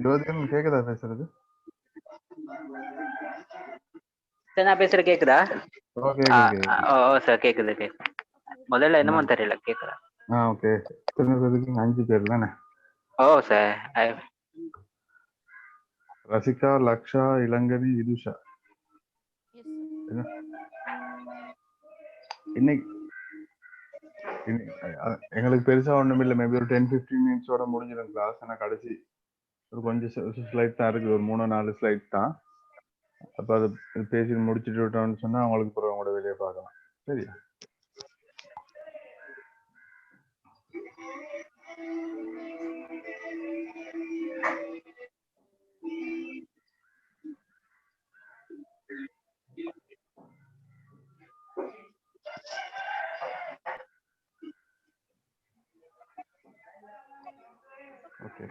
ஜோதிகன் கேக்குதா பேசுறது? சார் நான் பேசுற கேக்குதா? ஓகே ஓ சார் கேக்குது. முதல்ல என்னமோ தெரியல கேக்குதா? ஓகே. எத்தனை 5 பேர் தானே? ஓ சார். ரசிகா, லக்ஷா, இளங்கனி, விதுஷா. இன்னைக்கு எங்களுக்கு பெருசா ஒண்ணும் இல்லை. மேபி ஒரு 10-15 மினிட்ஸோட முடிஞ்சிடும் கிளாஸ். ஆனா கடைசி ஒரு கொஞ்சம் ஸ்லைட் தான் இருக்கு, ஒரு 3-4 ஸ்லைட் தான். அப்ப அது பேசி முடிச்சுட்டு விட்டோம்னு சொன்னா அவங்களுக்கு அப்புறம் அவங்களோட வெளியே பார்க்கலாம். சரியா? ஓகே.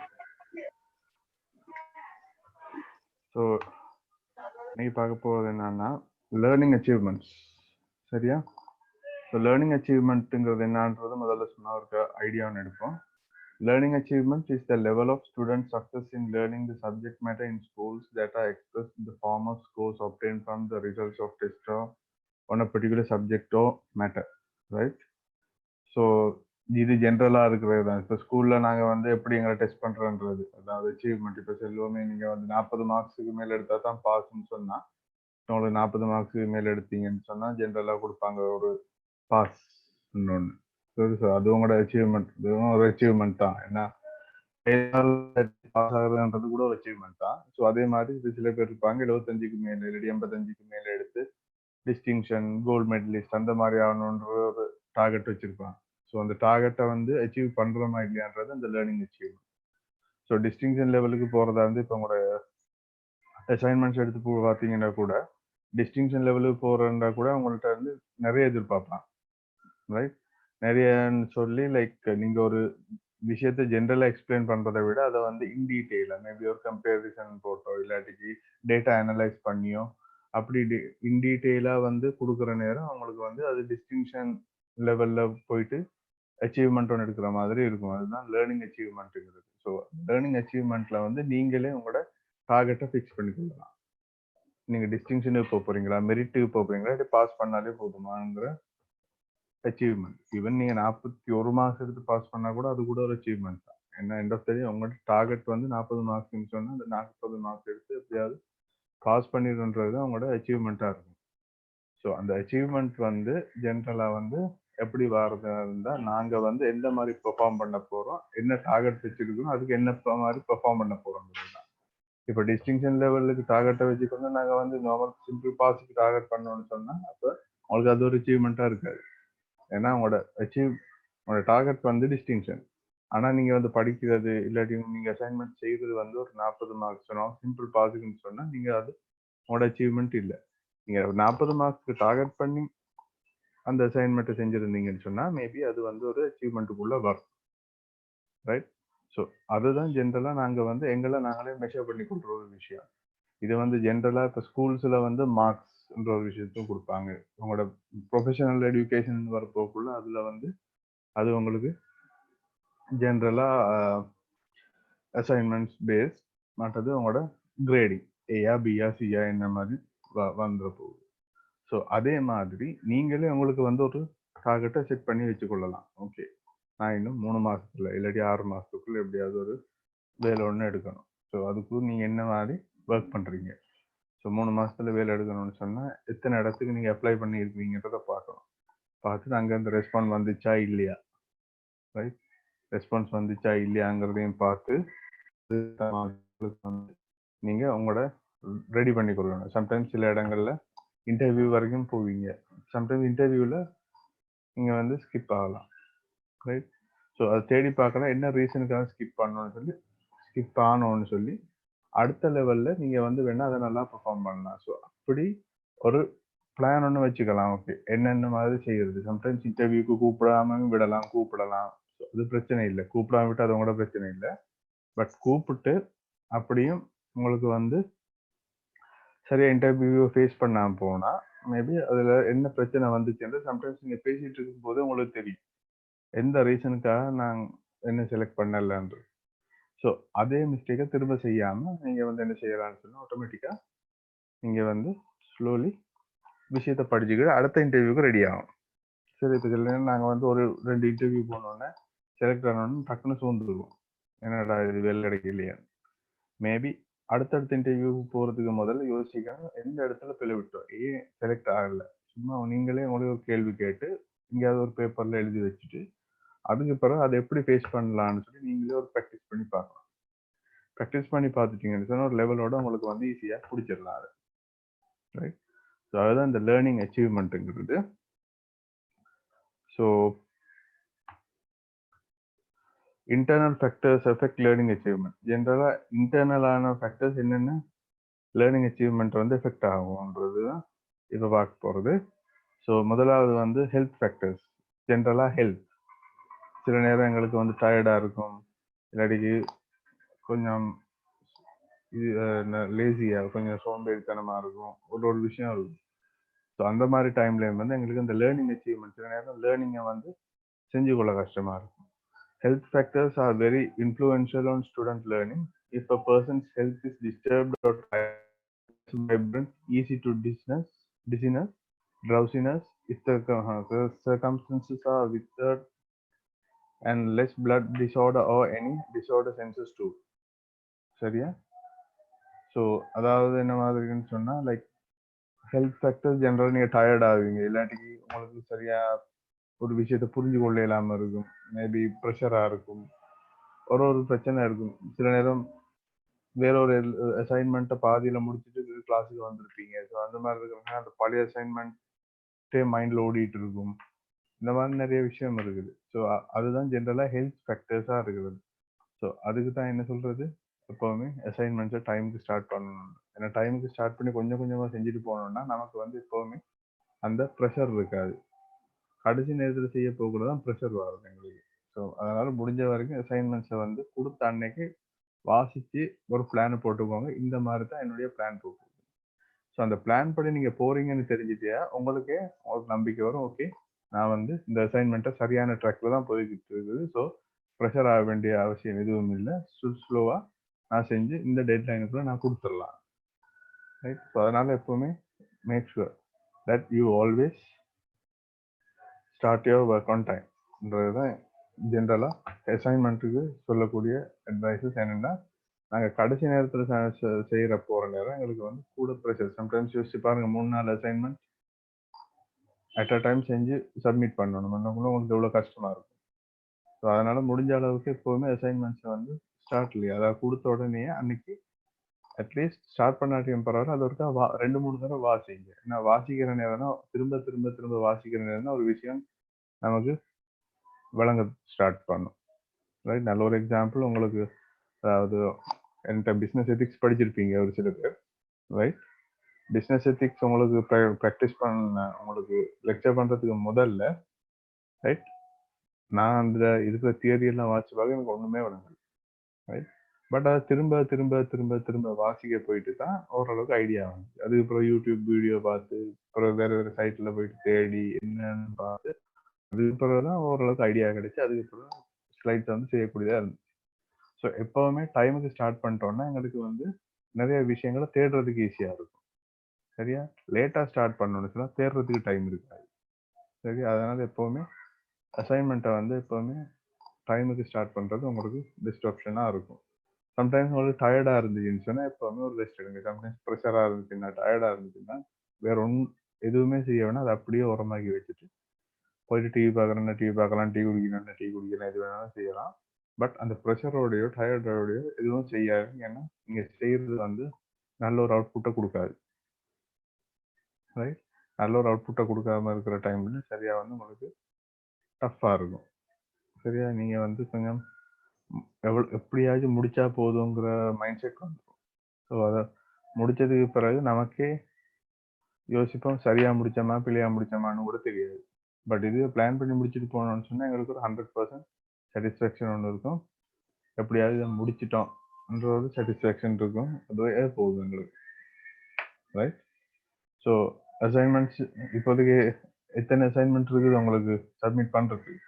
ஸோ நீ பார்க்க போகிறது என்னன்னா லேர்னிங் அச்சீவ்மெண்ட்ஸ். சரியா? ஸோ லேர்னிங் அச்சீவ்மெண்ட்டுங்கிறது என்னன்றது முதல்ல சொன்ன ஒரு ஐடியா ஒன்று எடுப்போம். Learning achievement is the level of student success in learning the subject matter in schools that are expressed in the form of scores obtained from the results of test on a particular subject or matter, right? So இது ஜென்ரலாக இருக்கிறது தான். இப்போ ஸ்கூலில் நாங்கள் வந்து எப்படி எங்களை டெஸ்ட் பண்ணுறோன்றது, அதாவது அச்சீவ்மெண்ட். இப்போ செல்வமே நீங்கள் வந்து 40 மார்க்ஸுக்கு மேலே எடுத்தால் தான் பாஸ்ன்னு சொன்னால், உங்களுக்கு 40 மார்க்ஸுக்கு மேலே எடுத்தீங்கன்னு சொன்னால் ஜென்ரலாக கொடுப்பாங்க ஒரு பாஸ் இன்னொன்று. அது உங்களோட அச்சீவ்மெண்ட், இதுவும் ஒரு அச்சீவ்மெண்ட் தான். ஏன்னா பாஸ் ஆகுறதுன்றது கூட ஒரு அச்சீவ்மெண்ட் தான். ஸோ அதே மாதிரி இது சில பேர் இருப்பாங்க 75க்கு மேலே இல்லாட்டி 85க்கு மேலே எடுத்து டிஸ்டிங்ஷன், கோல்டு மெடலிஸ்ட் அந்த மாதிரி ஆகணுன்ற ஒரு டார்கெட் வச்சிருப்பாங்க. ஸோ அந்த டார்கெட்டை வந்து அச்சீவ் பண்ணுறோமா இல்லையான்றது அந்த லேர்னிங் அச்சீவ்மெண்ட். ஸோ டிஸ்டிங்ஷன் லெவலுக்கு போகிறதா வந்து இப்போ உங்களோட அசைன்மெண்ட்ஸ் எடுத்து பார்த்தீங்கன்னா கூட டிஸ்டிங்ஷன் லெவலுக்கு போகிறதா கூட உங்கள்கிட்ட வந்து நிறைய எதிர்பார்ப்பாங்க, ரைட்? நிறையன்னு சொல்லி லைக் நீங்கள் ஒரு விஷயத்தை ஜென்ரலாக எக்ஸ்பிளைன் பண்ணுறதை விட அதை வந்து இன் டீட்டெயிலாக மேபி ஒரு கம்பேரிசன் போட்டோ இல்லாட்டிக்கு டேட்டா அனலைஸ் பண்ணியோ அப்படி இன் டீட்டெயிலாக வந்து கொடுக்குற நேரம் அவங்களுக்கு வந்து அது டிஸ்டிங்ஷன் லெவலில் போயிட்டு அச்சீவ்மெண்ட் ஒன்று எடுக்கிற மாதிரி இருக்கும். அதுதான் லேர்னிங் அச்சீவ்மெண்ட்டுங்கிறது. ஸோ லேர்னிங் அச்சீவ்மெண்ட்டில் வந்து நீங்களே உங்களோட டார்கெட்டை ஃபிக்ஸ் பண்ணிக்கொள்ளலாம். நீங்கள் டிஸ்டிங்ஷனுக்கு போக போகிறீங்களா, மெரிட்டுக்கு போக போகிறீங்களா, இல்லை பாஸ் பண்ணாலே போதுமாங்கிற அச்சீவ்மெண்ட். ஈவன் நீங்கள் 41 மார்க்ஸ் எடுத்து பாஸ் பண்ணால் கூட அது கூட ஒரு அச்சீவ்மெண்ட் தான். ஏன்னா எண்ட் ஆஃப் த டே உங்களோட டார்கெட் வந்து 40 மார்க்ஸ்ன்னு சொன்னால் அந்த 40 மார்க்ஸ் எடுத்து எப்படியாவது பாஸ் பண்ணிடுன்றது தான் உங்களோட அச்சீவ்மெண்ட்டாக இருக்கும். ஸோ அந்த அச்சீவ்மெண்ட் வந்து ஜென்ரலாக வந்து எப்படி வர்றதா இருந்தால் நாங்கள் வந்து எந்த மாதிரி பெர்ஃபார்ம் பண்ண போகிறோம், என்ன டார்கெட் வச்சுருக்கோம், அதுக்கு என்ன மாதிரி பெர்ஃபார்ம் பண்ண போகிறோங்கிறது தான். இப்போ டிஸ்டிங்ஷன் லெவலுக்கு டார்கெட்டை வச்சுக்கொண்டு நாங்கள் வந்து நார்மல் சிம்பிள் பாஸுக்கு டார்கெட் பண்ணோன்னு சொன்னால் அப்போ உங்களுக்கு அது ஒரு அச்சீவ்மெண்ட்டாக இருக்காது. ஏன்னா உங்களோட டார்கெட் வந்து டிஸ்டிங்ஷன். ஆனால் நீங்கள் வந்து படிக்கிறது இல்லாட்டி நீங்கள் அசைன்மெண்ட் செய்கிறது வந்து ஒரு 40 மார்க்ஸ் சொன்னோம் சிம்பிள் பாஸுக்குன்னு சொன்னால் நீங்கள் அது உங்களோட அச்சீவ்மெண்ட் இல்லை. நீங்கள் 40 மார்க்ஸ்க்கு டார்கெட் பண்ணி அந்த அசைன்மெண்ட்டை செஞ்சுருந்தீங்கன்னு சொன்னால் மேபி அது வந்து ஒரு அச்சீவ்மெண்ட்டுக்குள்ளே வரும், ரைட்? ஸோ அதுதான் ஜென்ரலாக நாங்கள் வந்து எங்களை நாங்களே மெஷர் பண்ணி கொடுக்குற ஒரு விஷயம். இது வந்து ஜென்ரலாக இப்போ ஸ்கூல்ஸில் வந்து மார்க்ஸ்ன்ற ஒரு விஷயத்தையும் கொடுப்பாங்க. உங்களோட ப்ரொஃபஷனல் எஜுகேஷன் வரப்போக்குள்ள அதில் வந்து அது உங்களுக்கு ஜென்ரலாக அசைன்மெண்ட்ஸ் பேஸ் மற்றது உங்களோட கிரேடிங் ஏயா பியா சியா என்ன மாதிரி வந்துட போகுது. ஸோ அதே மாதிரி நீங்களே உங்களுக்கு வந்து ஒரு டார்கெட்டை செட் பண்ணி வச்சுக்கொள்ளலாம். ஓகே, நான் இன்னும் 3 மாதத்துல இல்லாட்டி 6 மாதத்துக்குள்ள எப்படியாவது ஒரு வேலை ஒன்று எடுக்கணும். ஸோ அதுக்கு நீங்கள் என்ன மாதிரி ஒர்க் பண்ணுறீங்க. ஸோ 3 மாதத்துல வேலை எடுக்கணும்னு சொன்னால் எத்தனை இடத்துக்கு நீங்கள் அப்ளை பண்ணியிருக்கீங்கன்றதை பார்க்கணும். பார்த்துட்டு அங்கேருந்து ரெஸ்பான்ஸ் வந்துச்சா இல்லையா, ரைட்? ரெஸ்பான்ஸ் வந்துச்சா இல்லையாங்கிறதையும் பார்த்து நீங்கள் உங்களோட ரெடி பண்ணி கொடுக்கணும். சம்டைம்ஸ் சில இடங்களில் இன்டர்வியூ வரைக்கும் போவீங்க. சம்டைம்ஸ் இன்டர்வியூவில் நீங்கள் வந்து ஸ்கிப் ஆகலாம், ரைட்? ஸோ அதை தேடி பார்க்கலாம் என்ன ரீசனுக்காக ஸ்கிப் ஆனோன்னு சொல்லி அடுத்த லெவலில் நீங்கள் வந்து வேணால் அதை நல்லா பெர்ஃபார்ம் பண்ணலாம். ஸோ அப்படி ஒரு பிளான் ஒன்று வச்சுக்கலாம். ஓகே, என்னென்ன மாதிரி செய்கிறது. சம்டைம்ஸ் இன்டர்வியூக்கு கூப்பிடலாம். ஸோ அது பிரச்சனை இல்லை, கூப்பிடாம விட்டு அது உங்களோட பிரச்சனை இல்லை. பட் கூப்பிட்டு அப்படியும் உங்களுக்கு வந்து சரியாக இன்டர்வியூவை ஃபேஸ் பண்ணாமல் போனால் மேபி அதில் என்ன பிரச்சனை வந்துச்சுன்னு சம்டைம்ஸ் நீங்கள் பேசிகிட்டு இருக்கும்போது உங்களுக்கு தெரியும் எந்த ரீசனுக்காக நான் என்ன செலக்ட் பண்ணலன்றது. ஸோ அதே மிஸ்டேக்கை திரும்ப செய்யாமல் நீங்கள் வந்து என்ன செய்யலாம்னு சொன்னால் ஆட்டோமேட்டிக்காக நீங்கள் வந்து ஸ்லோலி விஷயத்தை படிச்சுக்கிட்டு அடுத்த இன்டர்வியூக்கு ரெடி ஆகும். சரி, இப்போ சில நேரம் நாங்கள் வந்து ஒரு 2 இன்டர்வியூ போனோன்னே செலக்ட் ஆனோன்னு டக்குன்னு சோர்ந்துருவோம். என்னடா இது வேலை கிடைக்கலையா. மேபி அடுத்தடுத்த இன்டர்வியூ போகிறதுக்கு முதல்ல யோசிக்கணும் எந்த இடத்துல பிழை விட்டோம், ஏன் செலக்ட் ஆகலை. சும்மா நீங்களே உங்களுக்கு ஒரு கேள்வி கேட்டு எங்கேயாவது ஒரு பேப்பரில் எழுதி வச்சுட்டு அதுக்கு பிறகு அதை எப்படி ஃபேஸ் பண்ணலான்னு சொல்லி நீங்களே ஒரு ப்ராக்டிஸ் பண்ணி பார்க்கலாம். ப்ராக்டிஸ் பண்ணி பார்த்துட்டீங்கன்னு சொன்னால் ஒரு லெவலோட உங்களுக்கு வந்து ஈஸியாக பிடிச்சிடலாம் அது. ரைட். ஸோ அதுதான் இந்த லேர்னிங் அச்சீவ்மெண்ட்டுங்கிறது. So internal factors effect learning achievement. ஜென்ரலாக இன்டர்னலான ஃபேக்டர்ஸ் என்னென்ன லேர்னிங் அச்சீவ்மெண்ட் வந்து எஃபெக்ட் ஆகும்ன்றது தான் இப்போ பார்க்க போகிறது. ஸோ முதலாவது வந்து ஹெல்த் ஃபேக்டர்ஸ். ஜென்ரலாக ஹெல்த். சில நேரம் எங்களுக்கு வந்து டயர்டாக இருக்கும், இல்லாட்டிக்கு கொஞ்சம் இது லேசியாக கொஞ்சம் சோம்பேறித்தனமாக இருக்கும், ஒரு விஷயம் இருக்கும். ஸோ அந்த மாதிரி டைம்லேயும் வந்து எங்களுக்கு இந்த லேர்னிங் அச்சீவ்மெண்ட் சில நேரம் லேர்னிங்கை வந்து செஞ்சு கொள்ள கஷ்டமாக இருக்கும். Health factors are very influential on student learning. If a person's health is disturbed or vibrant, easy to dizziness, drowsiness, if the circumstances are withered and less blood disorder or any disorder senses too. சரியா? So அதாவது என்ன மாதிரின்னு சொன்னால் like health factors general நீங்கள் tired ஆகுவீங்க, இல்லாட்டிக்கு உங்களுக்கு சரியாக ஒரு விஷயத்தை புரிஞ்சு கொள்ள இல்லாமல் இருக்கும், மேபி ப்ரெஷராக இருக்கும், ஒரு பிரச்சனை இருக்கும். சில நேரம் வேற ஒரு அசைன்மெண்ட்டை பாதியில் முடிச்சுட்டு கிளாஸுக்கு வந்திருப்பீங்க. ஸோ அந்த மாதிரி இருக்கிறவங்க அந்த பழைய அசைன்மெண்ட்டே மைண்டில் ஓடிட்டு இருக்கும். இந்த மாதிரி நிறைய விஷயம் இருக்குது. ஸோ அதுதான் ஜென்ரலாக ஹெல்த் ஃபேக்டர்ஸாக இருக்குது. ஸோ அதுக்கு தான் என்ன சொல்கிறது, எப்போவுமே அசைன்மெண்ட்ஸை டைமுக்கு ஸ்டார்ட் பண்ணணும். ஏன்னா டைமுக்கு ஸ்டார்ட் பண்ணி கொஞ்சம் கொஞ்சமாக செஞ்சுட்டு போனோம்னா நமக்கு வந்து எப்போவுமே அந்த ப்ரெஷர் இருக்காது. கடைசி நேரத்தில் செய்ய போகக்கூட தான் ப்ரெஷர் வரும் எங்களுக்கு. ஸோ அதனால் முடிஞ்ச வரைக்கும் அசைன்மெண்ட்ஸை வந்து கொடுத்த அன்னைக்கு வாசித்து ஒரு பிளானை போட்டுக்கோங்க. இந்த மாதிரி தான் என்னுடைய பிளான் போட்டு. ஸோ அந்த பிளான் படி நீங்கள் போகிறீங்கன்னு தெரிஞ்சுட்டியா உங்களுக்கு நம்பிக்கை வரும். ஓகே, நான் வந்து இந்த அசைன்மெண்ட்டை சரியான ட்ராக்கில் தான் போய்கிட்டு இருக்குது. ஸோ ப்ரெஷர் ஆக வேண்டிய அவசியம் எதுவும் இல்லை. ஸ்லோவாக நான் செஞ்சு இந்த டெட் லைனுக்குள்ளே நான் கொடுத்துடலாம். ரைட். ஸோ அதனால் எப்போவுமே make sure that you always start your work on டைம்ன்றது தான் ஜென்ரலாக அசைன்மெண்ட்டுக்கு சொல்லக்கூடிய அட்வைஸஸ். என்னென்னா நாங்கள் கடைசி நேரத்தில் செய்கிற போகிற நேரம் எங்களுக்கு வந்து கூட ப்ரெஷர். சம்டைம்ஸ் யோசிச்சு பாருங்கள், 3-4 அசைன்மெண்ட் அட் அ டைம் செஞ்சு சப்மிட் பண்ணணும். அந்தக்குள்ள உங்களுக்கு எவ்வளோ கஷ்டமாக இருக்கும். ஸோ அதனால் முடிஞ்ச அளவுக்கு எப்போவுமே அசைன்மெண்ட்ஸை வந்து ஸ்டார்ட்லேயே, அதாவது கொடுத்த உடனே அன்னைக்கு அட்லீஸ்ட் ஸ்டார்ட் பண்ணாட்டியும் பரவாயில்ல, அது ஒருக்கா 2-3 தடவை வாசிங்க. ஏன்னா வாசிக்கிற நேரம் தான் திரும்ப திரும்ப திரும்ப வாசிக்கிற நேரம் தான் ஒரு விஷயம் நமக்கு வழங்க ஸ்டார்ட் பண்ணும். ரைட். நல்ல ஒரு எக்ஸாம்பிள் உங்களுக்கு, அதாவது என்கிட்ட பிஸ்னஸ் எத்திக்ஸ் படிச்சிருப்பீங்க ஒரு சில பேர். ரைட். பிஸ்னஸ் எத்திக்ஸ் உங்களுக்கு ப்ராக்டிஸ் பண்ண உங்களுக்கு லெக்சர் பண்ணுறதுக்கு முதல்ல ரைட் நான் அந்த இருக்கிற தியரியெல்லாம் வாசிச்சு பார்க்க எனக்கு ஒன்றுமே வழங்கல. ரைட். பட் அதை திரும்ப திரும்ப திரும்ப திரும்ப வாசிக்க போயிட்டு தான் ஓரளவுக்கு ஐடியா வந்துச்சு. அதுக்கப்புறம் யூடியூப் வீடியோ பார்த்து அப்புறம் வேறு வேறு சைட்டில் போயிட்டு தேடி என்னன்னு பார்த்து அதுக்கப்புறம் தான் ஓரளவுக்கு ஐடியா கிடைச்சி அதுக்கப்புறம் ஸ்லைட்ஸ் வந்து செய்யக்கூடியதாக இருந்துச்சு. ஸோ எப்போவுமே டைமுக்கு ஸ்டார்ட் பண்ணிட்டோம்னா எங்களுக்கு வந்து நிறைய விஷயங்களை தேடுறதுக்கு ஈஸியாக இருக்கும். சரியா? லேட்டாக ஸ்டார்ட் பண்ணணும்னு சொன்னால் தேடுறதுக்கு டைம் இருக்காது. சரி, அதனால் எப்போவுமே அசைன்மெண்ட்டை வந்து எப்போவுமே டைமுக்கு ஸ்டார்ட் பண்ணுறது உங்களுக்கு பெஸ்ட் ஆப்ஷனாக இருக்கும். சம்டைம்ஸ் உங்களுக்கு டயர்டாக இருந்துச்சுன்னு சொன்னால் எப்போவுமே ஒரு ரெஸ்ட் எடுங்க. சம்டைம்ஸ் ப்ரெஷராக இருந்துச்சுன்னா, டயர்டாக இருந்துச்சுன்னா வேற எதுவுமே செய்ய வேணாம், அதை அப்படியே உரமாக்கி வச்சுட்டு போயிட்டு டிவி பார்க்குறேன்னா டிவி பார்க்கலாம், டீ குடிக்கணும்னா டீ குடிக்கலாம், எது வேணாலும் செய்யலாம். பட் அந்த ப்ரெஷரோடையோ டயர்டோடையோ எதுவும் செய்யாது. ஏன்னா நீங்கள் செய்கிறது வந்து நல்ல ஒரு அவுட்புட்டை கொடுக்காது. ரைட். நல்ல ஒரு அவுட்புட்டை கொடுக்காம இருக்கிற டைம்ல சரியாக வந்து உங்களுக்கு டஃப்பாக இருக்கும். சரியா? நீங்கள் வந்து கொஞ்சம் எப்படியாச்சும் முடிச்சா போதுங்கிற மைண்ட் செட் வந்துடும். ஸோ அதை முடிச்சதுக்கு பிறகு நமக்கே யோசிப்போம், சரியாக முடிச்சோமா பிள்ளையா முடிச்சோமான்னு கூட தெரியாது. பட் இது பிளான் பண்ணி முடிச்சுட்டு போனோம்னு சொன்னால் எங்களுக்கு ஒரு 100% சாட்டிஸ்ஃபேக்ஷன் ஒன்று இருக்கும். எப்படியாவது இதை முடிச்சிட்டோம்ன்ற ஒரு சாட்டிஸ்ஃபேக்ஷன் இருக்கும். அதுவே போதும் எங்களுக்கு. ரைட். ஸோ அசைன்மெண்ட்ஸ் இப்போதைக்கு எத்தனை அசைன்மெண்ட் இருக்குது உங்களுக்கு சப்மிட் பண்ணுறதுக்கு?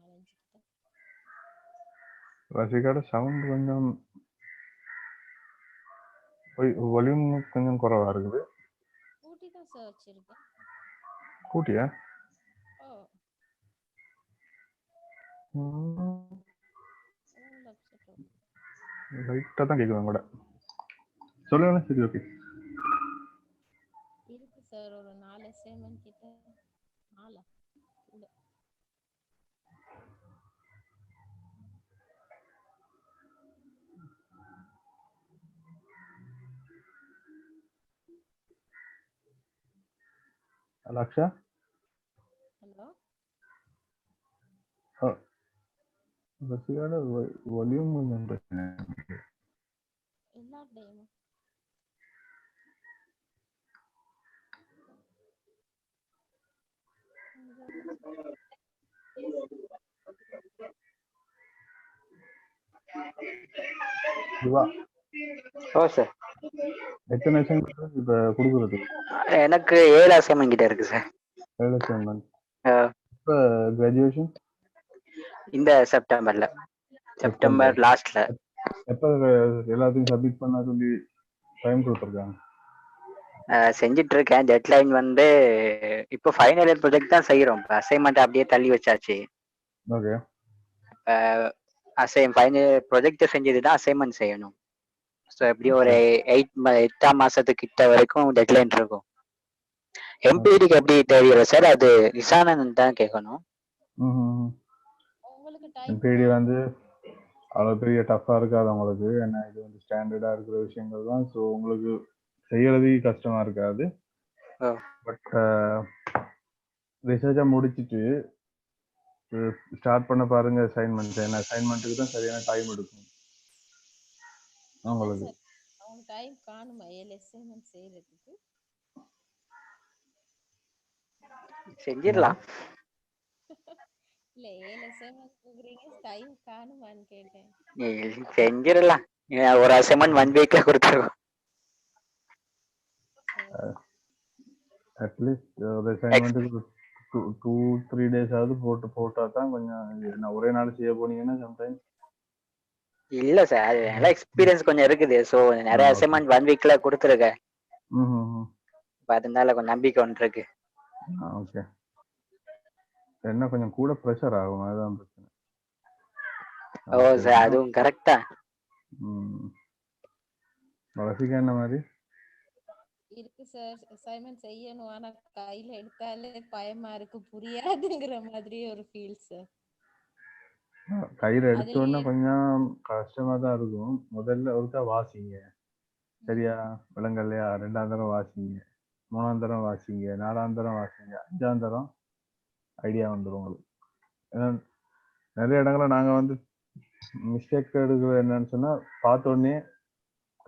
4-5 கிட்ட. ரசிகாட சவுண்ட் கொஞ்சம் வால்யூம் கொஞ்சம் குறைவா இருக்குது. கூட்டி தான் சார் வச்சிருக்கேன். கூட்டியா? ஓ லைட்டாக தான் கேட்குது கூட. சொல்லுங்க. சரி, ஓகே. இருக்கு சார் ஒரு 4 அசைன்மெண்ட் கிட்ட. 4 கூட. லக்ஷா, ஹலோ ரசிகாட வால்யூம் கொஞ்சம் பிரச்சனை. எல்லா டைமும் இதுவா ஓ சார், எத்தனை அசைன்மெண்ட் இப்போ கொடுக்குறது? எனக்கு 7 அசைன்மெண்ட் கிட்ட இருக்கு சார். 7 அசைன்மெண்ட். இப்போ கிராஜுவேஷன் இந்த செப்டம்பர் லாஸ்ட்ல. எப்போ எல்லாத்தையும் சப்மிட் பண்ண சொல்லி டைம் கொடுத்துருக்காங்க? செஞ்சுட்டு இருக்கேன். டெட்லைன் வந்து இப்போ ஃபைனல் இயர் ப்ரொஜெக்ட் தான் செய்யறோம். இப்போ அசைன்மெண்ட் அப்படியே தள்ளி வச்சாச்சு. ஓகே. ஃபைனல் ப்ரொஜெக்ட் செஞ்சது தான் அசைன்மெண்ட் செய்யணும். ஸோ எப்படியும் ஒரு 8ஆம் மாசத்துக்கிட்ட வரைக்கும் டெட்லைன் இருக்கும். எம்பிடிக்கு எப்படி தெரியல சார், அது நிசானந்த் தான் கேட்கணும். உங்களுக்கு டைம் எம்பிடி வந்து அவ்வளோ பெரிய டஃப்பாக இருக்காது உங்களுக்கு. ஏன்னா இது வந்து ஸ்டாண்டர்டாக இருக்கிற விஷயங்கள் தான். ஸோ உங்களுக்கு செய்யறது கஷ்டமா இருக்காது. பட் ரிசர்ச்சை முடிச்சுட்டு ஸ்டார்ட் பண்ண பாருங்க அசைன்மெண்ட். ஏன்னா அசைன்மெண்ட்டுக்கு தான் சரியான டைம் எடுக்கும் உங்களுக்கு. அவங்க டைம் காணுமா 7 அசைன்மெண்ட் செய்யறதுக்கு? செஞ்சிடலாம். இல்ல 7 அசைன்மெண்ட் கொடுக்குறீங்க, டைம் காணுமான்னு கேட்டேன். செஞ்சிடலாம். ஒரு அசைன்மெண்ட் 1 வீக்ல கொடுத்துருவோம். அட்லீஸ்ட் ஒரு அசைன்மெண்ட்டுக்கு 2-3 days ஆகுது போட்டா தான் கொஞ்சம். ஒரே நாள் செய்ய போனீங்கன்னா சம்டைம்ஸ் இல்ல சார், அது நல்ல எக்ஸ்பீரியன்ஸ் கொஞ்சம் இருக்குது. ஸோ நிறைய அசைன்மெண்ட் 1 வீக்ல கொடுத்துருக்கேன். அதனால கொஞ்சம் நம்பிக்கை ஒன்று இருக்கு. ஓகே. என்ன கொஞ்சம் கூட ப்ரெஷர் ஆகும், அதுதான் பிரச்சனை. ஓ சார், அதுவும் கரெக்டா. ரசிகா என்ன மாதிரி இருக்கு சார். அசைன்மெண்ட் செய்யணும், ஆனா கையில எடுத்தாலே பயமா இருக்கு, புரியாதுங்கிற மாதிரி ஒரு ஃபீல் சார். கையில எடுத்தோன்னா கொஞ்சம் கஷ்டமா தான் இருக்கும். முதல்ல ஒருக்கா வாசிங்க, சரியா? விலங்கல்லையா? 2ஆம் தரம் வாசிங்க, 3ஆம் தரம் வாசிங்க, 4ஆம் தரம் வாசிங்க, 5ஆம் தரம் ஐடியா வந்துடும் உங்களுக்கு. ஏன்னா நிறைய இடங்களை நாங்கள் வந்து மிஸ்டேக் எடுக்கிறது என்னன்னு சொன்னால், பார்த்த உடனே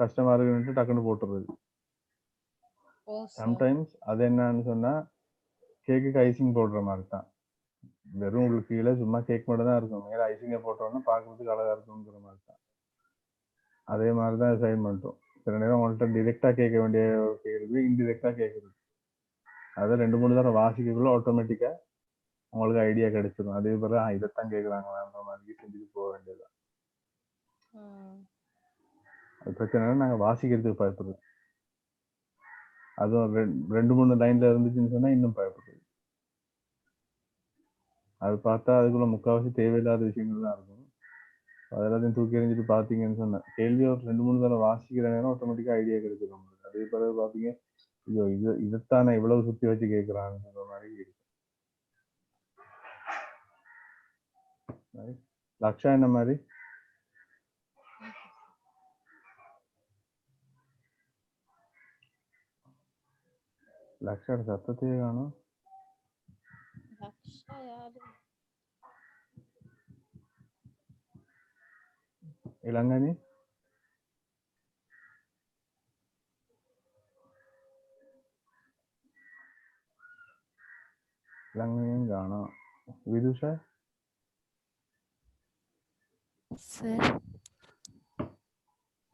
கஷ்டமா இருக்குன்ட்டு டக்குன்னு போட்டுறது. சம்டைம்ஸ் அது என்னன்னு சொன்னால் கேக்குக்கு ஐசிங் போடுற மாதிரி தான். வெறும் உங்களுக்கு கீழே சும்மா கேக் மட்டும் தான் இருக்கும், மேலே ஐசிங்கை போட்டோன்னா பார்க்கறதுக்கு அழகாக இருக்குங்கிற மாதிரி தான். அதே மாதிரி தான் அசைன்மெண்ட்டும். சில நேரம் உங்கள்கிட்ட டிரெக்டாக கேட்க வேண்டிய கேள்வி இன்டிரெக்டாக கேட்குறது. அதை 2-3 தடவை வாசிக்கக்குள்ள ஆட்டோமேட்டிக்காக உங்களுக்கு ஐடியா கிடைச்சிடும். அதே போல இதைத்தான் கேட்குறாங்களான்ற மாதிரி செஞ்சுட்டு போக வேண்டியதுதான். அது பிரச்சனை நாங்கள் வாசிக்கிறதுக்கு பயப்படுறோம். அதுவும் 2-3 லைன்ல இருந்துச்சுன்னு சொன்னா இன்னும் பயப்படுறது. அது பார்த்தா அதுக்குள்ள முக்கால்வாசி தேவையில்லாத விஷயங்கள் தான் இருக்கும். அதெல்லாத்தையும் தூக்கி எறிஞ்சிட்டு பார்த்தீங்கன்னு சொன்னேன், கேள்வியை ஒரு 2-3 தடவை வாசிக்கிற நேரம் ஆட்டோமேட்டிக்காக ஐடியா கிடைச்சிடும் உங்களுக்கு. அதே பிறகு பார்த்தீங்க, ஐயோ இதைத்தானே இவ்வளவு சுற்றி வச்சு கேட்குறாங்கிற மாதிரி இருக்கு. லக்ஷா என்ன மாதிரி? லக்ஷா சத்தத்தையே காணும். இளங்கனி இளங்கனியும் காணும். விதுஷா சார்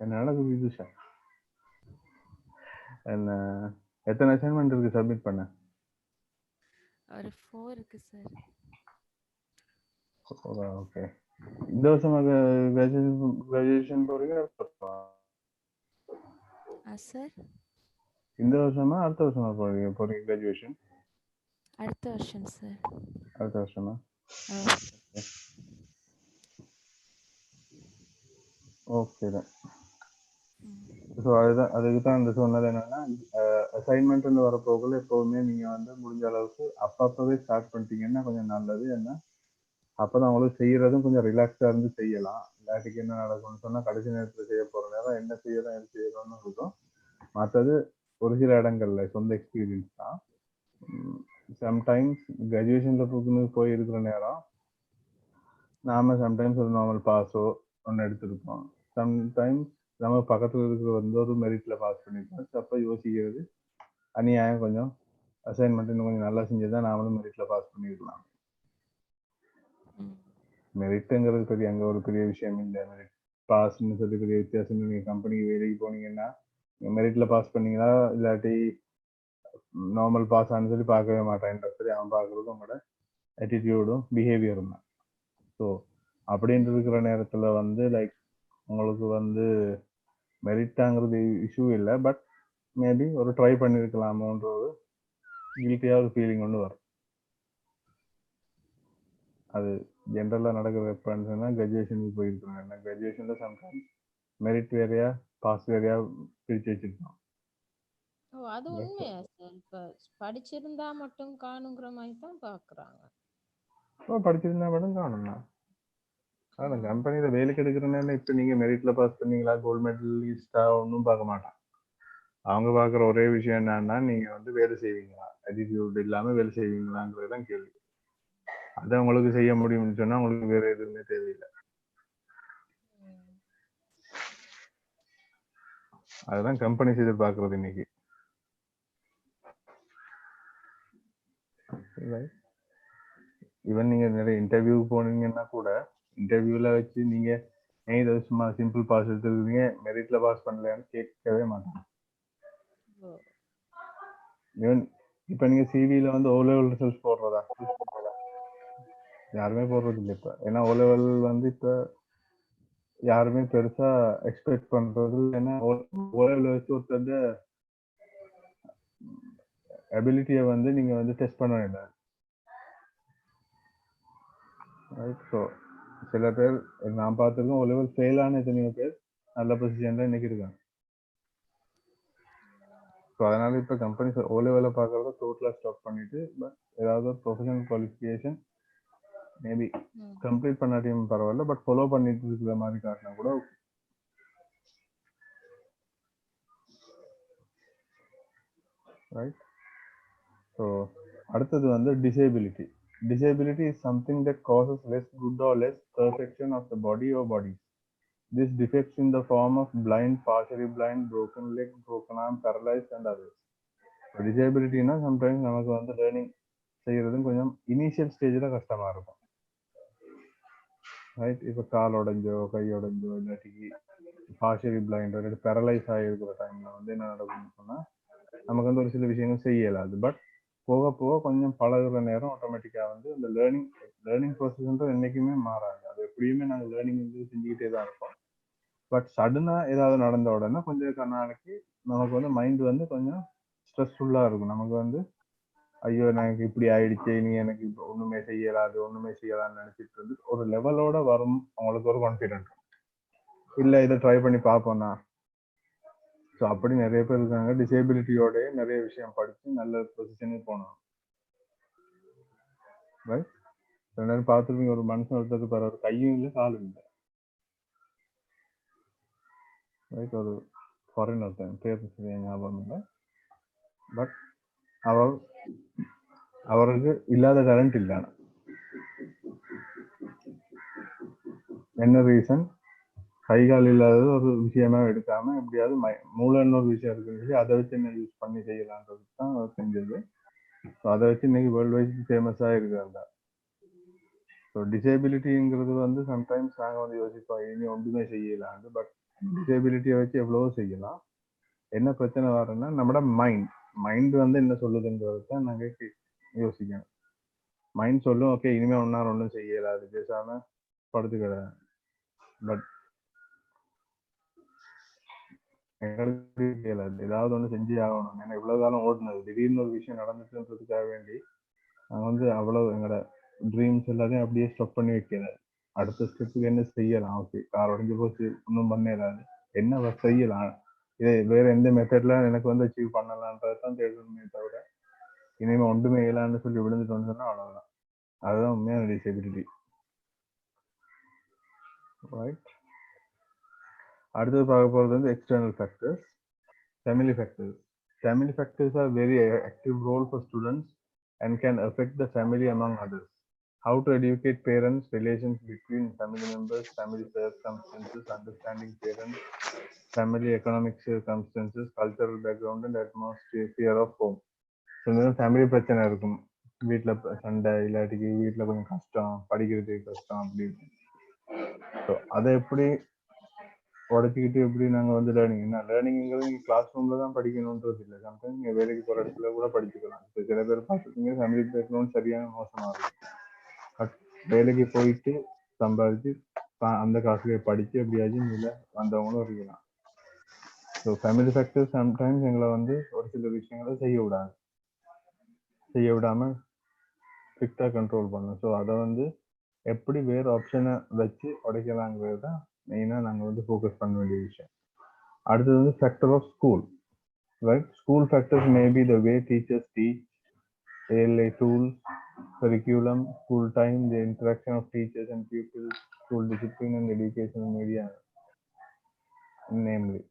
என்ன நடக்குது? விதுஷா என்ன எத்தனை அசைன்மெண்ட் இருக்கு சப்மிட் பண்ண? ஒரு 4 இருக்கு சார். ஓகே. இந்த வருஷம் கிராஜுவேஷன் போறீங்க? சார் இந்த வருஷமா அடுத்த வருஷமா போறீங்க கிராஜுவேஷன்? அடுத்த வருஷம் சார். அடுத்த வருஷமா? ஓகே தான். ஸோ அதுக்கு தான் இந்த சொன்னது என்னன்னா, அசைன்மெண்ட் வரப்போகல எப்போவுமே நீங்க வந்து முடிஞ்ச அளவுக்கு அப்பப்பவே ஸ்டார்ட் பண்ணிட்டீங்கன்னா கொஞ்சம் நல்லது. ஏன்னா அப்பதான் அவங்களுக்கு செய்யறதும் கொஞ்சம் ரிலாக்ஸா இருந்து செய்யலாம். இல்லாட்டிக்கு என்ன நடக்கும்னு சொன்னா கடைசி நேரத்தில் செய்ய போற நேரம் என்ன செய்யறோம் எது செய்யறோம்னு இருக்கும். மற்றது ஒரு சில இடங்கள்ல சொந்த எக்ஸ்பீரியன்ஸ் தான். சம்டைம்ஸ் கிராஜுவேஷன்ல போய் இருக்கிற நேரம் நாம சம்டைம்ஸ் ஒரு நார்மல் பாஸோ ஒன்று எடுத்திருப்போம். சம்டைம்ஸ் நம்ம பக்கத்துல இருக்கிற வந்து ஒரு மெரிட்ல பாஸ் பண்ணிருப்போம். அப்ப யோசிக்கிறது அநியாயம், கொஞ்சம் அசைன்மெண்ட் இன்னும் கொஞ்சம் நல்லா செஞ்சுதான் நாமளும் மெரிட்ல பாஸ் பண்ணிருக்கலாம். மெரிட்டுங்கிறது பெரிய அங்க ஒரு பெரிய விஷயம் இல்லை. மெரிட் பாஸ்ன்னு சொல்லி பெரிய வித்தியாசம். நீங்க கம்பெனிக்கு வேலைக்கு போனீங்கன்னா மெரிட்ல பாஸ் பண்ணீங்களா இல்லாட்டி நார்மல் பாஸ் ஆனு சொல்லி பார்க்கவே மாட்டான். சரி, அவன் பார்க்கறதும் உங்களோட ஆட்டிடியூடும் பிஹேவியரும் தான். ஸோ அப்படின்ட்டு இருக்கிற நேரத்துல வந்து லைக் உங்களுக்கு வந்து மெரிட்டாங்கிறது இஷ்யூ இல்லை. பட் மேபி ஒரு ட்ரை பண்ணியிருக்கலாமோன்ற ஒரு கில்ட்டியாக ஒரு ஃபீலிங் ஒன்று வரும். அது ஜென்ரலாக நடக்கிற எப்பன்னு சொன்னால் கிராஜுவேஷனுக்கு போயிருக்கோம். ஏன்னா கிராஜுவேஷனில் சம்டைம்ஸ் மெரிட் வேறையா பாஸ் வேறையா பிரித்து வச்சிருக்கோம். அது உண்மையா சார்? இப்ப படிச்சிருந்தா மட்டும் காணுங்கிற மாதிரி தான் பாக்குறாங்க. படிச்சிருந்தா மட்டும் காணும்னா அதான் கம்பெனியில வேலைக்கு எடுக்கிறேன்னு இப்போ நீங்க மெரிட்ல பாஸ் பண்ணீங்களா கோல்டு மெடலிஸ்டா ஒன்றும் பார்க்க மாட்டான். அவங்க பார்க்குற ஒரே விஷயம் என்னன்னா நீங்க வந்து வேலை செய்வீங்களா, ஆட்டிடியூட் இல்லாம வேலை செய்வீங்களாங்கிறதுதான் கேள்வி. அதை உங்களுக்கு செய்ய முடியும்னு சொன்னா உங்களுக்கு வேற எதுவுமே தேவையில்லை. அதுதான் கம்பெனிஸ் எதிர்பார்க்கறது இன்னைக்கு. ஈவன் நீங்க நிறைய இன்டர்வியூ போனீங்கன்னா கூட இன்டர்வியூல வச்சு நீங்க ஏன் சும்மா சிம்பிள் பாஸ் எடுத்துருக்கீங்க மெரிட்ல பாஸ் பண்ணலன்னு கேட்கவே மாட்டாங்க. ஈவன் இப்ப நீங்க சிவில வந்து ஓ லெவல் ரிசல்ட் போடுறதா யாருமே போடுறது இல்லை இப்ப. ஏன்னா ஓ லெவல் வந்து இப்ப யாருமே பெருசா எக்ஸ்பெக்ட் பண்றது. ஏன்னா ஓ லெவல் வச்சு ஒருத்தர் அபிலிட்டியை வந்து நீங்க வந்து டெஸ்ட் பண்ண வேண்டாம். ஸோ சில பேர் நான் பார்த்துருக்கோம் ஓ லெவல் ஃபெயிலான எத்தனையோ பேர் நல்ல பொசிஷன்ல இன்னைக்கு இருக்காங்க. ஸோ அதனால இப்போ கம்பெனிஸ் ஓ லெவலில் பார்க்கறத டோட்டலாக ஸ்டாப் பண்ணிட்டு ஏதாவது ஒரு ப்ரொஃபஷனல் குவாலிஃபிகேஷன் மேபி கம்ப்ளீட் பண்ணாட்டியும் பரவாயில்ல, பட் ஃபாலோ பண்ணிட்டு இருக்கிற மாதிரி காட்டினா கூட ரைட். ஸோ அடுத்தது வந்து disability. Disability is something that causes less good or less perfection of the body or bodies. This defects in the form of blind, partially blind, broken leg, broken arm, paralyzed and others. டிசேபிலிட்டினா sometimes நமக்கு வந்து learning செய்யறதும் கொஞ்சம் initial ஸ்டேஜில் கஷ்டமா இருக்கும். Right. இப்போ கால் உடஞ்சோ கை உடஞ்சோ இல்லாட்டிக்கு partially பிளைண்டோ இல்லாட்டி பேரலைஸ் ஆகிருக்கிற டைம்ல வந்து என்ன நடக்கும்னு சொன்னால் நமக்கு வந்து ஒரு சில விஷயங்கள் செய்ய இயலாது. பட் போக போக கொஞ்சம் பழகுற நேரம் ஆட்டோமேட்டிக்காக வந்து அந்த லேர்னிங் ப்ராசஸ்ன்றது என்றைக்குமே மாறாது. அது எப்படியுமே நாங்கள் லேர்னிங் வந்து செஞ்சுக்கிட்டே தான் இருப்போம். பட் சடனாக ஏதாவது நடந்த உடனே கொஞ்சம் நாளைக்கு நமக்கு வந்து மைண்ட் வந்து கொஞ்சம் ஸ்ட்ரெஸ்ஃபுல்லாக இருக்கும். நமக்கு வந்து ஐயோ எனக்கு இப்படி ஆயிடுச்சு, நீ எனக்கு இப்போ ஒன்றுமே செய்யலான்னு நினச்சிட்டு இருந்து ஒரு லெவலோட வரும் அவங்களுக்கு ஒரு கான்ஃபிடென்ட் இல்லை இதை ட்ரை பண்ணி பார்ப்போம்னா. ஸோ அப்படி நிறைய பேர் இருக்காங்க டிசேபிலிட்டியோட நிறைய விஷயம் படித்து நல்ல பொசிஷனுக்கு போனோம். ரைட். ரெண்டாயிரம் பார்த்துருப்பீங்க ஒரு மனுஷன் ஒருத்தருக்கு பாரு ஒரு கையும் இல்லை காலும் இல்லை. ரைட். ஒரு ஃபாரின் ஒருத்தன் பேர் ஞாபகம் இல்லை. பட் அவருக்கு இல்லாத டேலண்ட் இல்லை. என்ன ரீசன்? கைகால் இல்லாதது ஒரு விஷயமா எடுக்காம எப்படியாவது மூளைன்னு ஒரு விஷயம் இருக்குன்னு சொல்லி அதை வச்சு என்ன யூஸ் பண்ணி செய்யலான்றது தான் அவர் செஞ்சது. ஸோ அதை வச்சு இன்னைக்கு வேர்ல்டு வைஸ் ஃபேமஸாக இருக்கிறாங்க. ஸோ டிசேபிலிட்டிங்கிறது வந்து சம்டைம்ஸ் நாங்கள் வந்து யோசிப்போம் இனி ஒன்றுமே செய்யலான்னு. பட் டிசேபிலிட்டியை வச்சு எவ்வளவோ செய்யலாம். என்ன பிரச்சனை வரணும்னா நம்மளோட மைண்ட் வந்து என்ன சொல்லுதுங்கிறது தான் நாங்கள் யோசிக்கணும். மைண்ட் சொல்லும் ஓகே இனிமே ஒன்றும் செய்யல, அது பேசாம படுத்துக்கிட. பட் எங்களுக்கு இயலாது, ஏதாவது ஒன்று செஞ்சு ஆகணும். ஏன்னா இவ்வளவு காலம் ஓடுனது, திடீர்னு ஒரு விஷயம் நடந்துச்சுன்றதுக்காக வேண்டி நாங்கள் வந்து அவ்வளவு எங்களோட ட்ரீம்ஸ் எல்லாத்தையும் அப்படியே ஸ்டாப் பண்ணி வைக்கிறாரு. அடுத்த ஸ்டெப்புக்கு என்ன செய்யலாம், ஓகே கார் உடஞ்சி போச்சு ஒன்றும் பண்ணிடாது, என்ன செய்யலாம், இதை வேற எந்த மெத்தட்ல எனக்கு வந்து அச்சீவ் பண்ணலான்றது தான் தேடணுமே தவிர இனிமே ஒன்றுமே இயலான்னு சொல்லி விழுந்துட்டு வந்தோம்னா அவ்வளவுதான். அதுதான் உண்மையான டிசபிலிட்டி. ரைட். அடுத்தது பார்க்க போகிறது வந்து external factors, family factors. Family factors are very active role for students and can affect the family among others. How to educate parents, relations between family members, family circumstances, understanding parents, family economic circumstances, cultural background and atmosphere of home. So family பிரச்சனை இருக்கும், வீட்டில் சண்டை, இல்லாட்டிக்கு வீட்டில் கொஞ்சம் கஷ்டம், படிக்கிறதுக்கு கஷ்டம் அப்படின்னு. ஸோ அதை எப்படி உடச்சிக்கிட்டு எப்படி நாங்கள் வந்து லேர்னிங்கிறது நீங்கள் கிளாஸ் ரூமில் தான் படிக்கணுன்றது இல்லை, சம்டைம் நீங்கள் வேலைக்கு போகிற இடத்துல கூட படிச்சுக்கலாம். இப்போ சில பேர் பார்த்துருக்கீங்க ஃபேமிலி பேக்ரவுண்ட் சரியான மோசமாக இருக்கும், பட் வேலைக்கு போயிட்டு சம்பாதிச்சு அந்த காசுலேயே படித்து எப்படியாச்சும் இல்லை வந்தவங்களும் இருக்கலாம். ஸோ ஃபேமிலி ஃபேக்டர் சம்டைம்ஸ் எங்களை வந்து ஒரு சில விஷயங்களை செய்ய விடாமல் ஸ்ட்ரிக்டாக கண்ட்ரோல் பண்ணணும். ஸோ அதை வந்து எப்படி வேறு ஆப்ஷனை வச்சு உடைக்கலாங்கிறது தான் மெயினாக நாங்கள் வந்து ஃபோக்கஸ் பண்ண வேண்டிய விஷயம். அடுத்தது வந்து factor of school. Right, school factors may be the way teachers teach, ALA tools, curriculum, school time, the interaction of teachers and pupils, school discipline and educational media namely.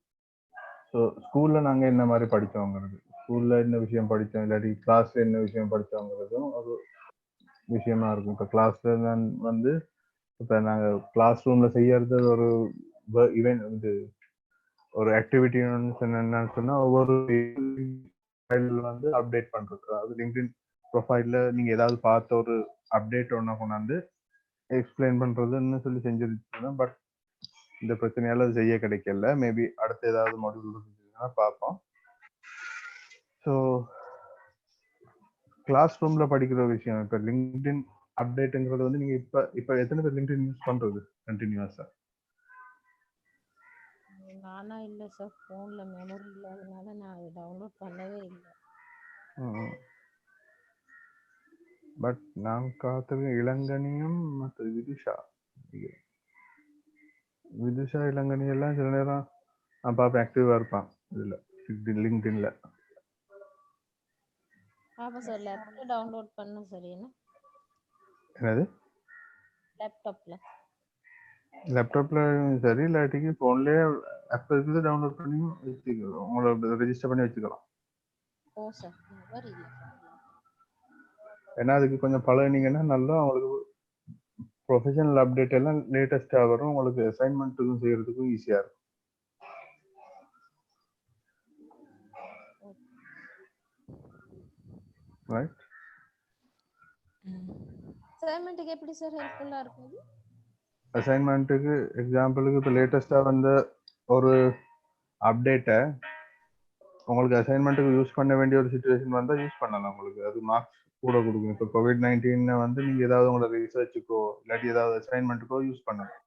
So ஸ்கூலில் நாங்கள் என்ன மாதிரி படித்தோங்கிறது, ஸ்கூலில் என்ன விஷயம் படித்தோம், இல்லாட்டி கிளாஸில் என்ன விஷயம் படித்தோங்கிறதும் ஒரு விஷயமா இருக்கும். இப்போ கிளாஸில் நான் வந்து இப்போ நாங்கள் கிளாஸ் ரூமில் செய்யறது ஒரு ஈவெண்ட் வந்து ஒரு ஆக்டிவிட்டி என்னன்னு சொன்னால் ஒவ்வொரு வந்து அப்டேட் பண்ணுறது, அதாவது லிங்க்டின் ப்ரொஃபைலில் நீங்கள் ஏதாவது பார்த்த ஒரு அப்டேட் ஒன்று கொண்டாந்து எக்ஸ்பிளைன் பண்ணுறதுன்னு சொல்லி செஞ்சுருச்சுன்னா, பட் இந்த பிரச்சனையால் அது செய்ய கிடைக்கல. மேபி அடுத்த ஏதாவது மாடியூல் இருந்துச்சுன்னா பார்ப்போம். ஸோ கிளாஸ் ரூமில் படிக்கிற விஷயம் இப்போ லிங்க்டின் அப்டேட்டுங்கிறது வந்து நீங்கள் இப்போ எத்தனை பேர் லிங்க்டின் யூஸ் பண்ணுறது கண்டினியூஸாக? நானா இல்லை சார், ஃபோனில் மெமரி இல்லாதனால நான் அதை டவுன்லோட் பண்ணவே இல்லை. பட் நான் காத்திருக்க இளங்கனியும் மற்ற விதுஷா இளங்கனி எல்லாம் சில நேரம் நான் பார்ப்பேன், ஆக்டிவாக இருப்பான் இதில் லிங்க்டின்ல. ஆமாம் சார், லேப்டாப்ல டவுன்லோட் பண்ண சார். என்னது லேப்டாப்ல சரி, இல்லாட்டிக்கு ஃபோன்லேயே ஆப் இருக்குது, டவுன்லோட் பண்ணி வச்சுக்கலாம், உங்களை ரெஜிஸ்டர் பண்ணி வச்சுக்கலாம். ஓ சார், மெமரி இல்லை சார். ஏன்னா அதுக்கு கொஞ்சம் பழகினீங்கன்னா நல்லா உங்களுக்கு ப்ரொஃபஷனல் அப்டேட் எல்லாம் லேட்டஸ்டாக வரும், உங்களுக்கு அசைன்மெண்ட்டுக்கும் செய்யறதுக்கும் ஈஸியாக இருக்கும். ரைட். அசைன்மெண்ட்டுக்கு எப்படி சார் ஹெல்ப்ஃபுல்லாக இருக்கும்? அசைன்மெண்ட்டுக்கு எக்ஸாம்பிளுக்கு இப்போ லேட்டஸ்டாக வந்த ஒரு அப்டேட்டை உங்களுக்கு அசைன்மெண்ட்டுக்கு யூஸ் பண்ண வேண்டிய ஒரு சுச்சுவேஷன் வந்தால் யூஸ் பண்ணலாம், உங்களுக்கு அது மார்க்ஸ் கூட கொடுக்கும். இப்போ COVID-19 வந்து நீங்கள் ஏதாவது உங்களோட ரிசர்ச்சுக்கோ இல்லாட்டி ஏதாவது அசைன்மெண்ட்டுக்கோ யூஸ் பண்ணலாம்.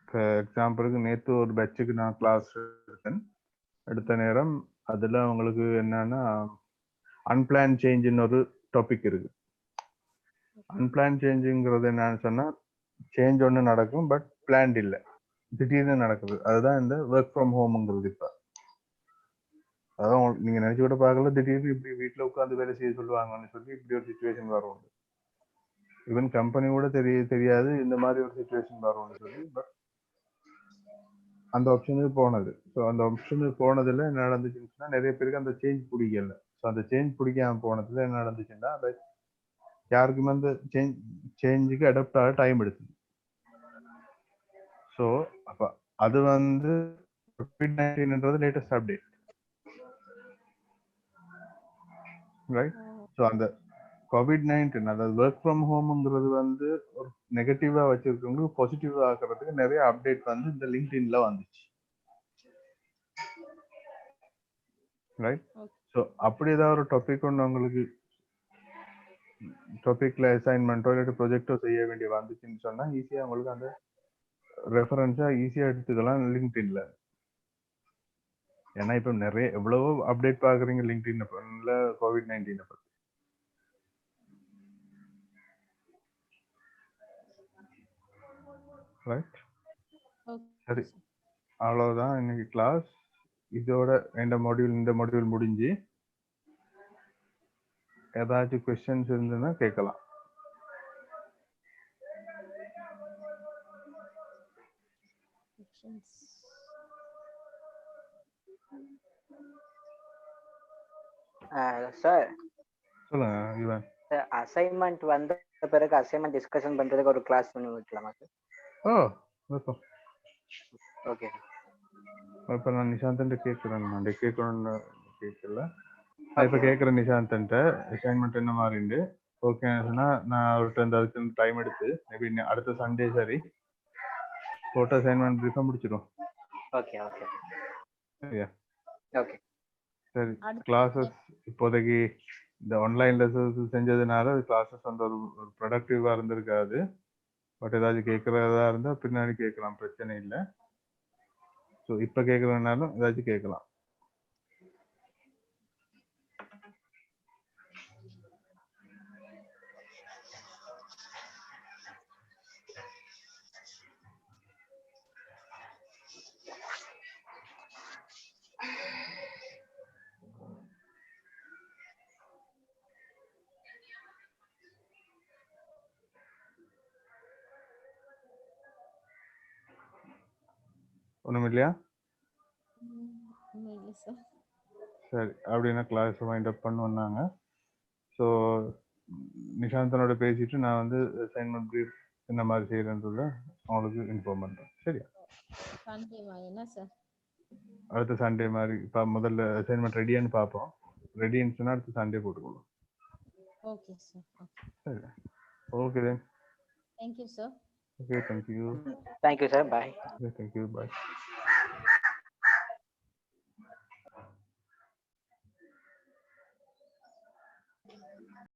இப்போ எக்ஸாம்பிளுக்கு நேற்று ஒரு பேட்சுக்கு நான் கிளாஸ் எடுத்த நேரம் அதில் உங்களுக்கு என்னன்னா அன்பிளான் சேஞ்சுன்னு ஒரு டாபிக் இருக்கு. அன்பிளான் சேஞ்சுங்கிறது என்னன்னு சொன்னால் சேஞ்ச் ஒன்று நடக்கும் பட் பிளான்ட் இல்லை, திடீர்னு நடக்குது. அதுதான் இந்த ஒர்க் ஃப்ரம் ஹோம்ங்கிறது. இப்போ அதான் நீங்கள் நினச்சி கூட பார்க்கல, திடீர்னு இப்படி வீட்டில் உட்காந்து வேலை செய்ய சொல்லுவாங்கன்னு சொல்லி இப்படி ஒரு சுச்சுவேஷன் வரும். ஈவன் கம்பெனி கூட தெரியாது இந்த மாதிரி ஒரு சுச்சுவேஷன் வரும்னு சொல்லி. பட் அந்த ஆப்ஷனுக்கு போனது. ஸோ அந்த ஆப்ஷனுக்கு போனதில் என்ன நடந்துச்சுன்னா நிறைய பேருக்கு அந்த சேஞ்ச் பிடிக்கல. ஸோ அந்த சேஞ்ச் பிடிக்காம போனதில் என்ன நடந்துச்சுன்னா அதை யாருக்குமே அந்த சேஞ்சுக்கு அடாப்ட் ஆக டைம் எடுத்துது. ஸோ அப்போ அது வந்து COVID-19 latest update, right. So அந்த COVID-19 அதாவது ஒர்க் ஃப்ரம் ஹோம்ங்கிறது வந்து ஒரு நெகட்டிவா வச்சிருக்கவங்களுக்கு பாசிட்டிவா ஆக்குறதுக்கு நிறைய அப்டேட் வந்து இந்த லிங்க்டின்ல வந்துச்சு, ரைட். ஸோ அப்படி ஏதாவது ஒரு டாபிக் ஒன்று உங்களுக்கு டாபிக்ல அசைன்மெண்ட்டோ இல்லாட்டி ப்ரொஜெக்டோ செய்ய வேண்டிய வந்துச்சுன்னு சொன்னா ஈஸியா உங்களுக்கு அந்த ரெஃபரன்ஸா ஈஸியா எடுத்துக்கலாம் லிங்க்டின்ல. ஏன்னா இப்ப நிறைய எவ்வளவோ அப்டேட் பாக்குறீங்க லிங்க்டின்ல COVID-19 பத்தி. ரைட், சரி, அவ்வளவுதான் இன்னைக்கு கிளாஸ். இதோட இந்த மாடியூல் முடிஞ்சு ஏதாச்சும் கொஸ்டின்ஸ் இருந்ததுன்னா கேட்கலாம். சார் சொல்லுங்க இவன். அசைன்மெண்ட் வந்த பிறகு அசைன்மெண்ட் டிஸ்கஷன் பண்றதுக்கு ஒரு கிளாஸ் பண்ணி விட்டுலாமா சார்? ஓ இப்போ ஓகே. இப்போ நான் நிஷாந்த் கேட்குறேன். நான் கேட்கணும்னு கேட்கல. நான் இப்போ கேட்குறேன் நிஷாந்த் அசைன்மெண்ட் என்ன மாதிரி ஓகே சொன்னா நான் அவர்கிட்ட அதுக்கு டைம் எடுத்து மேபி அடுத்த சண்டே சரி போட்டோ அசைன்மெண்ட் ப்ரீஃபாக முடிச்சிடும். ஓகே ஓகே சரியா? ஓகே சரி. கிளாஸஸ் இப்போதைக்கு இந்த ஆன்லைன்ல செஞ்சதுனால கிளாஸஸ் வந்து ஒரு ப்ரொடக்டிவா இருந்திருக்காது. பட் ஏதாச்சும் கேட்கறதா இருந்தா பின்னாடி கேட்கலாம், பிரச்சனை இல்லை. ஸோ இப்போ கேட்கறதுனாலும் ஏதாச்சும் கேட்கலாம். ஒன்றும் இல்லையா? சரி, அப்படின்னா கிளாஸ் வைண்ட் அப் பண்ணுவாங்க. ஸோ நிஷாந்தனோட பேசிட்டு நான் வந்து அசைன்மெண்ட் ப்ரீஃப் என்ன மாதிரி செய்யறேன்றத அவங்களுக்கு இன்ஃபார்ம் பண்றேன். சரியா? அடுத்த சண்டே மாதிரி இப்போ முதல்ல அசைன்மெண்ட் ரெடியான்னு பார்ப்போம். ரெடின்னு சொன்னா அடுத்த சண்டே போட்டுக்கணும். Okay sir. சரி, okay then. Thank you sir. Okay, thank you. Thank you sir. Bye. Thank you, பாய்.